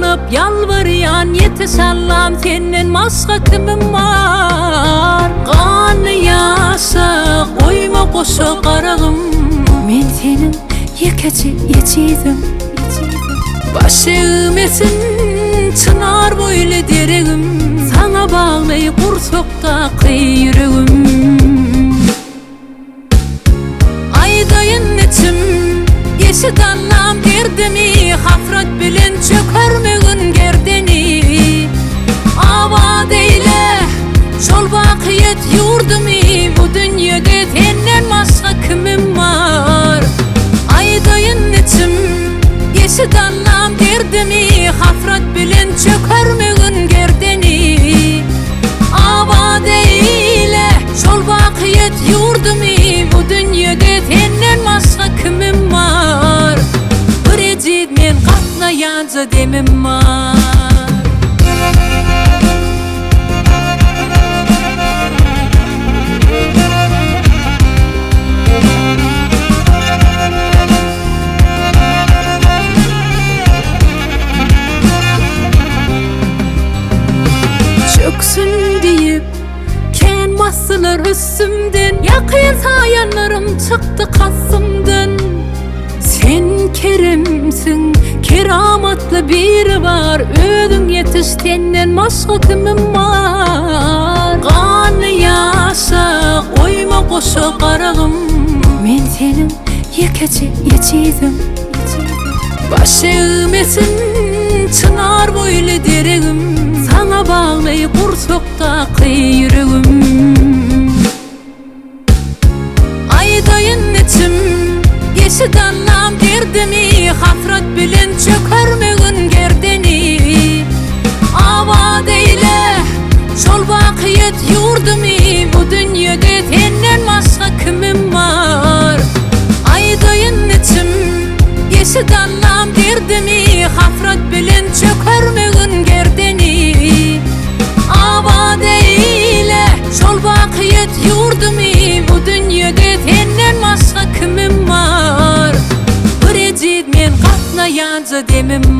alıp yalvarıyan yetiş Allah'ım senden başka kimim var? Kanlı yasa oyma koşu karağım, men senin yekeci yecidim. Başım esin çınar böyle deregim, sana bağlayıp kursokta yüreğim. Aydayın içim eşit Allah'ım derdimi, hafrat bilen çökermegin gerdeni. Avad eyle şol bakiyet yurdumi, bu dünyada senden başka kimim var? Aydayın içim eşit Allah'ım derdimi, hafrat bilen çökermegin gerdeni. Avad eyle şol bakiyet yurdumi, bu dünyada senden başka kimim var? Bir ecid men katlayanca demim var. Çöksün deyip ken basılır üstümden, yakın sayanlarım çıktı kasımdan. Sen kerimsin, keramatlı biri var, ödün yetiş senden başka kimim var? Kanlı yasa oyma koşu karağım, men senin yekeci yecidim. Başım esin çınar böyle deregim, sana bağlayıp kursokta yüreğim. Aydayın içim eşit Allah'ım derdimi, hafrat bilen çökermegin gerdeni. Avad eyle şol bakiyet yurdumi, bu dünyada senden başka kimim var? Aydayın içim eşit Allah'ım derdimi, hafrat bilen çökermegin gerdeni. Avad eyle şol bakiyet yurdumi, bu dünyada senden başka kimim var? Bir ecid men katlayanca demim